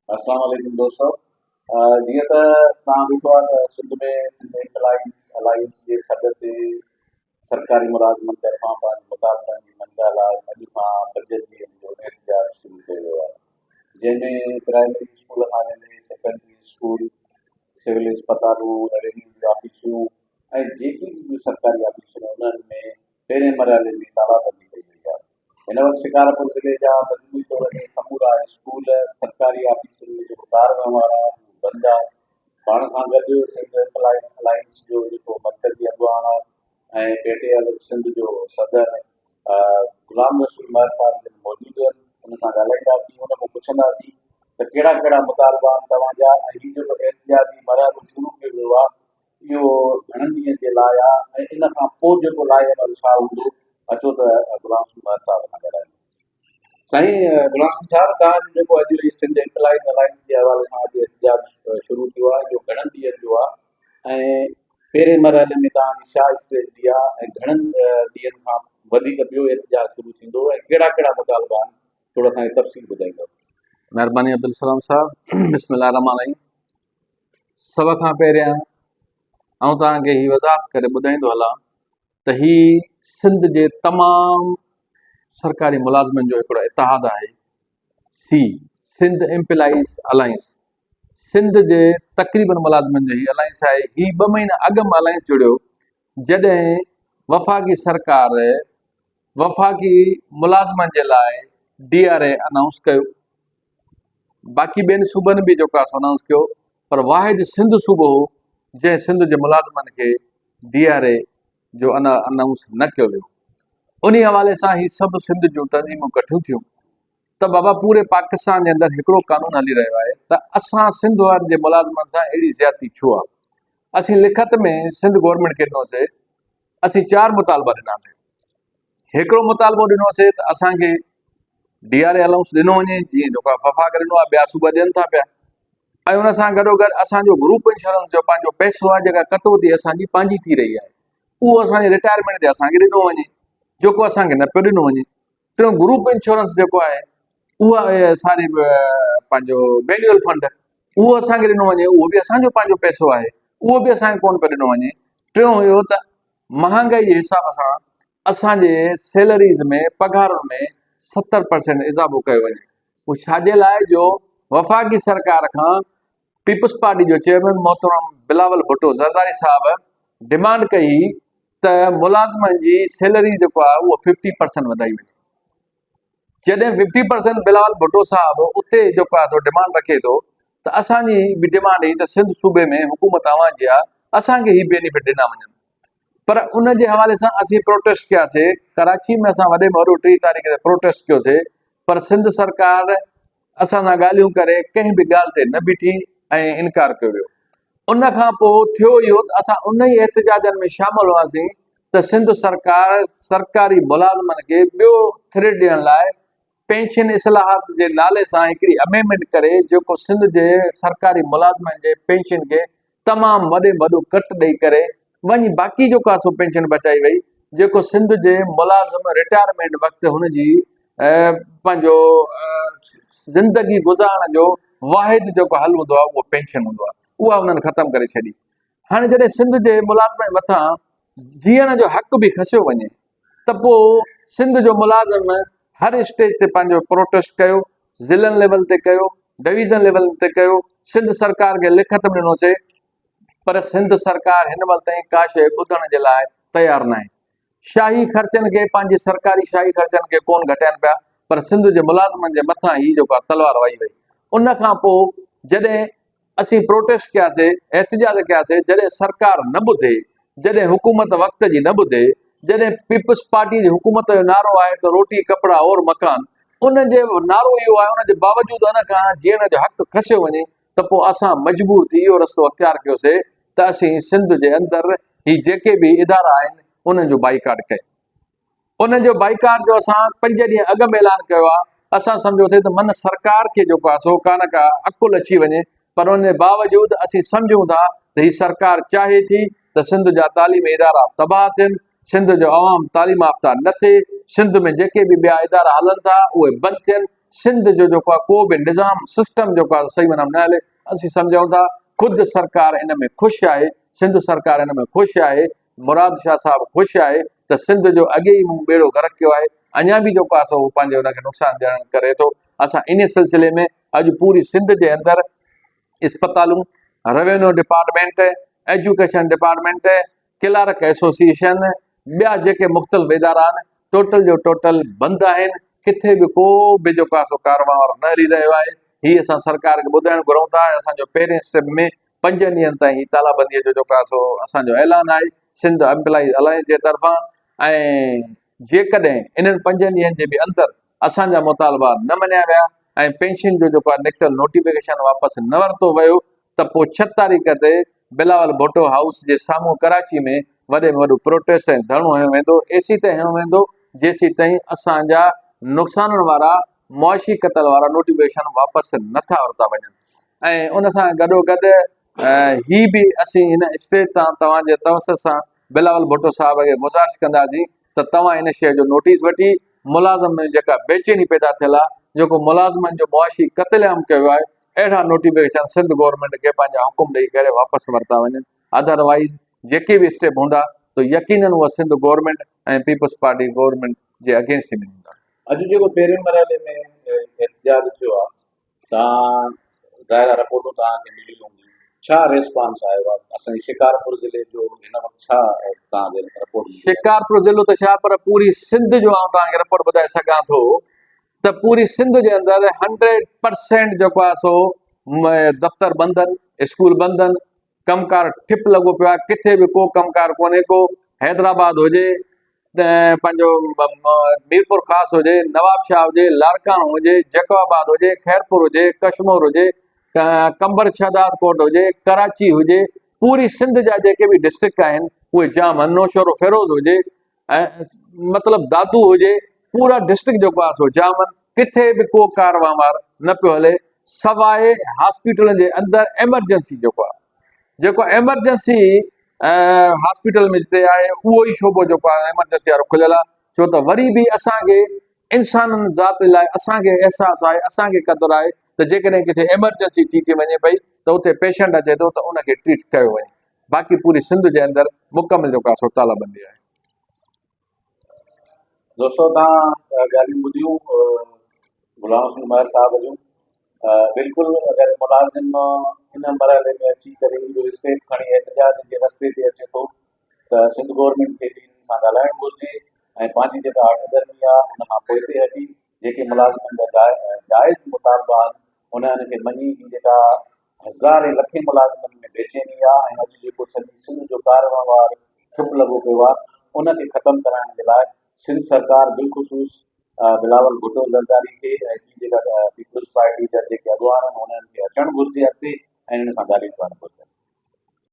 अस्सलाम वालेकुम दोस्तों। जीअं त तव्हां ॾिठो आहे त सिंध में सिंध अलाइंस जे सॾ ते सरकारी मुलाज़िमनि तरफ़ां पंहिंजे मुतालबनि जी मंज़ा लाइ अॼु खां 5 ॾींहंनि जो एहतिजाज शुरू कयो वियो आहे, जंहिंमें प्राइमरी स्कूल खां वेंदे सेकेंडरी स्कूल, सिविल अस्पतालूं, रेवेन्यू जूं ऑफिसूं ऐं जेकी बि सरकारी ऑफिसूं उन्हनि में पहिरें मरहले में तालाबंदी कई वई आहे। हिन वक़्तु शिकारपुर ज़िले जा मजमूई तौर ते समूरा स्कूल, सरकारी ऑफिसनि में जेको कार वहिंवार आहे उहो बंदि आहे। पाण सां गॾु सिंध अलाइंस जो जेको मर्कज़ी अॻुवान ऐं पेटे सिंध जो सदर गुलाम रसूल महर साहिब मौजूदु आहिनि। हुन सां ॻाल्हाईंदासीं, हुन खां पुछंदासीं त कहिड़ा कहिड़ा मुतालबा आहिनि तव्हांजा ऐं हीउ जेको एहतिजाजी मरहलो शुरू कयो वियो आहे इहो घणनि ॾींहंनि जे लाइ आहे ऐं इन खां पोइ जेको लाहेमल छा हूंदो। अचो त गुलाम रसूल महर साहिब सां ॻाल्हायूं। साईं गुलाम रसूल साहिब, तव्हांजो जेको अॼु सिंध अलाइंस जे हवाले सां अॼु एहतिजाज शुरू थियो आहे जो घणनि ॾींहंनि जो आहे ऐं पहिरें मरहले में तव्हांजी छा स्ट्रेटजी आहे ऐं घणनि ॾींहंनि खां वधीक ॿियो एहतिजाज शुरू थींदो ऐं कहिड़ा कहिड़ा मुतालबा आहिनि, थोरो असांखे तफ़सील ॿुधाईंदो। महिरबानी अब्दुल सलाम साहब। बिस्मिल्लाह रहमान रहीम। सभ खां पहिरियां आउं तव्हांखे हीअ वज़ाहत करे ॿुधाईंदो हलां त हीअ सिंध जे तमामु सरकारी मुलाज़िमनि जो हिकिड़ो इतिहाद आहे। सिंध एम्प्लॉइज़ अलाइंस, सिंध जे तक़रीबन मुलाज़िमनि जो हीअ अलाइंस आहे। हीअ 2 महीना अॻु में अलाइंस जुड़ियो जॾहिं वफ़ाक़ी सरकार वफ़ाक़ी मुलाज़िमनि जे लाइ DRA अनाउंस कयो। बाक़ी ॿियनि सूबनि बि जेको आहे अनाउंस कयो, पर वाहिद सिंध सूबो हो जंहिं सिंध जे मुलाज़िमनि खे DRA जो अनाउंस न कयो वियो। उन हवाले सां ही सभु सिंध जूं तंज़ीमूं कठियूं थियूं त बाबा पूरे पाकिस्तान जे अंदरि हिकिड़ो कानून हली रहियो आहे त असां सिंध वारनि जे मुलाज़िमनि सां अहिड़ी ज़्यादती छो आहे। असीं लिखत में सिंध गवर्नमेंट खे ॾिनोसीं, असीं 4 मुतालबा ॾिनासीं। हिकिड़ो मुतालबो ॾिनोसीं त असांखे DRA अलाउंस ॾिनो वञे, जीअं जेको आहे वफ़ाक़ ॾिनो आहे, ॿिया सूबा ॾियनि था पिया। ऐं हुन सां गॾोगॾु असांजो ग्रुप इंश्योरेंस जो पंहिंजो पैसो आहे, जेका कटौती असांजी पंहिंजी थी रही आहे, उहो असांजे रिटायरमेंट ते असांखे ॾिनो वञे, जेको असांखे न पियो ॾिनो वञे। टियों ग्रुप इंश्योरेंस जेको आहे उहा सारी पंहिंजो मैन्युअल फंड, उहो असांखे ॾिनो वञे, उहो बि असांजो पंहिंजो पैसो आहे, उहो बि असांखे कोन पियो ॾिनो वञे। टियों हुयो त महांगाई जे हिसाब सां असांजे सैलरीज़ में, पघारुनि में 70% इज़ाफ़ो कयो वञे। उहो छाजे लाइ जो वफ़ाक़ी सरकार खां पीपल्स पार्टी जो चेयरमैन मोहतरम बिलावल भुट्टो ज़रदारी साहब डिमांड कई त मुलाज़िमनि जी सैलरी जेको आहे उहो 50% वधाई वञे। जॾहिं 50% बिलावल भुट्टो साहब उते जेको आहे डिमांड रखे थो त असांजी बि डिमांड हुई त सिंध सूबे में हुकूमत अवां जी आहे, असांखे ही बेनिफिट ॾिना वञनि। पर उन जे हवाले सां असीं प्रोटेस्ट कयासीं। कराची में असां वॾे में वॾो 3 तारीख़ ते प्रोटेस्ट कयोसीं, पर सिंध सरकार असां सां ॻाल्हियूं करे कंहिं बि ॻाल्हि ते न बीठी ऐं इनकार कयो वियो। उन खां पोइ थियो इहो त असां उन ई एहतिजाजनि में शामिल हुआसीं त सिंध सरकार सरकारी मुलाज़िमनि खे ॿियो थ्रेड ॾियण लाइ पेंशन इस्लाहात जे नाले सां हिकिड़ी अमेंडमेंट करे, जेको सिंध जे सरकारी मुलाज़िमनि जे पेंशन खे तमामु वॾे में वॾो कट ॾेई करे वञी बाक़ी जेको आहे सो पेंशन बचाई वई, जेको सिंध जे मुलाज़िम रिटायरमेंट वक़्तु हुनजी पंहिंजो ज़िंदगी गुज़ारण जो वाहिद जेको हल हूंदो आहे उहो पेंशन हूंदो आहे, उहा हुननि ख़तमु करे छॾी। हाणे जॾहिं सिंध जे मुलाज़िम मथां जीअण जो हक़ बि खसियो वञे त पोइ सिंध जो मुलाज़िम हर स्टेज ते पंहिंजो प्रोटेस्ट कयो, ज़िलनि लेवल ते कयो, डिवीज़न लेवल ते कयो, सिंध सरकार खे लिखत में ॾिनोसीं, पर सिंध सरकार हिन महिल ताईं का शइ ॿुधण जे लाइ तयारु न आहे। शाही ख़र्चनि खे, पंहिंजी सरकारी शाही ख़र्चनि खे कोन घटाइनि पिया, पर सिंध जे मुलाज़िमनि जे मथां ही जेको आहे तलवार वाई वई। उन खां पोइ जॾहिं असीं प्रोटेस्ट कयासीं, एहतिजाज कयासीं, जॾहिं सरकार न ॿुधे, जॾहिं हुकूमत वक़्त जी न ॿुधे, जॾहिं पीपल्स पार्टी जी हुकूमत जो नारो आहे त रोटी कपिड़ा और मकान, उन जे नारो इहो आहे, उन जे बावजूदि उन खां जीअण जो हक़ खसियो वञे त पोइ असां मजबूर थी इहो रस्तो अख़्तियार कयोसीं त असीं सिंध जे अंदरि ही जेके बि इदारा आहिनि उन्हनि जो बाइकाट कयो। उन जो बाइकाट जो असां 5 ॾींहं अॻु में ऐलान कयो आहे। असां सम्झोसीं त मन सरकार खे जेको आहे सो का न का अकुल अची वञे, पर उन जे बावजूदि असीं सम्झूं था त ही सरकार चाहे थी त सिंध जा तालीमी इदारा तबाह थियनि, सिंध जो अवाम तालीम याफ़्ता न थिए, सिंध में जेके बि ॿिया इदारा हलनि था उहे बंदि थियनि, सिंध जो जेको आहे को बि निज़ाम सिस्टम जेको आहे सही माना न हले। असीं सम्झूं था ख़ुदि सरकार इन में ख़ुशि आहे, सिंध सरकार इन में ख़ुशि आहे, मुराद शाह साहिबु ख़ुशि आहे त सिंध जो अॻे ई ॿेड़ो गरक कयो आहे, अञा बि जेको आहे सो पंहिंजे हुनखे नुक़सानु ॾियणु करे थो। असां इन सिलसिले में अॼु पूरी सिंध जे अंदरि इस्पतालूं, revenue department, education department, clerk association, ॿिया जेके मुख़्तलिफ़ इदारा आहिनि, टोटल जो टोटल बंदि आहिनि। किथे बि को बि जेको आहे सो कारोबार न हली रहियो आहे। हीअ असां सरकार खे ॿुधाइणु घुरूं था। असांजो पहिरें स्टेप में 5 ॾींहंनि ताईं ही तालाबंदीअ जो जेको आहे सो असांजो ऐलान आहे सिंध एम्प्लॉइज़ अलायंस जे तरफ़ां। ऐं जेकॾहिं इन्हनि 5 ॾींहंनि जे बि अंदरि असांजा मुतालबा न मञिया विया ऐं पेंशन जो जेको आहे निकितल नोटिफिकेशन वापसि न वरितो वियो त पोइ 6 तारीख़ ते बिलावल भुट्टो हाउस जे साम्हूं कराची में वॾे में वॾो प्रोटेस्ट ऐं धरणो हणियो वेंदो। एसी ते हणियो वेंदो जेसीं ताईं असांजा नुक़साननि वारा मुआशी क़तल वारा नोटिफिकेशन वापसि नथा वरिता वञनि। ऐं उन सां गॾोगॾु ही बि असीं हिन स्टेज तां तव्हांजे तवसत सां बिलावल भुट्टो साहिब खे गुज़ारिश कंदासीं त तव्हां इन शइ जो नोटिस वठी मुलाज़िम में जेका बेचैनी पैदा थियल आहे, जेको मुलाज़िमनि जो मुआशी क़तलेआम कयो आहे, अहिड़ा नोटिफिकेशन सिंध गवर्नमेंट खे पंहिंजा हुकुम ॾेई करे वापसि वरिता वञनि। अदरवाइज़ जेके बि स्टेप हूंदा त यकीनन उहा सिंध गवर्नमेंट ऐं पीपल्स पार्टी गवर्नमेंट जे अगेंस्ट में हूंदा। अॼु जेको पहिरें मरहले में एहतजाज थियो आहे, तव्हां ज़ाहिर रिपोर्टूं तव्हांखे मिली हूंदियूं, छा रिस्पॉन्स आयो आहे? असांजे शिकारपुर ज़िले जो हिन वक़्तु छा तव्हांजे रिपोर्ट? शिकारपुर ज़िलो त छा पर पूरी सिंध जो आउं तव्हांखे रिपोर्ट ॿुधाए सघां थो त पूरी सिंध जे अंदरि 100% जेको आहे सो दफ़्तर बंदि आहिनि, स्कूल बंदि आहिनि, कमकार ठिप लॻो पियो आहे। किथे बि को कमकार कोन्हे को। हैदराबाद हुजे, पंहिंजो मीरपुर ख़ासि हुजे, नवाबशाह हुजे, लाड़काणो हुजे, जैकोबाबाद हुजे, खैरपुर हुजे, कश्मीर हुजे, कंबर शहदाद कोट हुजे, कराची हुजे, पूरी सिंध जा जेके बि डिस्ट्रिक्ट आहिनि उहे जाम आहिनि। नौशहरो फिरोज़ हुजे ऐं मतिलबु दादू हुजे, पूरा डिस्ट्रिक्ट जेको आहे सो जाम आहिनि। किथे बि को कारोबार न पियो हले सवाइ हॉस्पिटलनि जे अंदरि एमरजेंसी जेको एमरजेंसी हॉस्पिटल में जिते आहे उहो ई शोबो जेको आहे एमरजेंसी वारो खुलियल आहे। छो त वरी बि असांखे इंसाननि ज़ात लाइ असांखे अहसासु आहे, असांखे क़दुरु आहे त जेकॾहिं किथे एमरजेंसी थी वञे पई त उते पेशेंट अचे थो त उनखे ट्रीट कयो वञे। बाक़ी पूरी सिंध जे अंदरि मुकमल जेको आहे सो तालाबंदी आहे। दोस्तों, तव्हां ॻाल्हियूं ॿुधियूं गुलाम हुसैन महर साहिब जूं। बिल्कुलु अगरि मुलाज़िम इन मरहले में अची करे इहो स्टेप खणी एहतजाज जे रस्ते ते अचे थो त सिंध गवर्नमेंट खे बि इन सां ॻाल्हाइणु घुरिजे ऐं पंहिंजी जेका हटधर्मी आहे उन खां पोइ ते हटी जेके मुलाज़िमनि जा जाइज़ मुतालबा आहिनि उन्हनि खे मञी जेका हज़ारे लखे मुलाज़िमनि में बेचैनी आहे ऐं अॼु जेको सॼी सिंध जो कारोबार ठुप लॻो पियो आहे उनखे ख़तमु कराइण जे लाइ सिंध सरकार बिलख़ुसूस बिलावल भुट्टो ज़रदारी खे ऐं जेका पीपल्स पार्टी जा जेके अॻवान आहिनि उन्हनि खे अचणु घुरिजे अॻिते ऐं हिन सां ॻाल्हाइणु घुरिजे।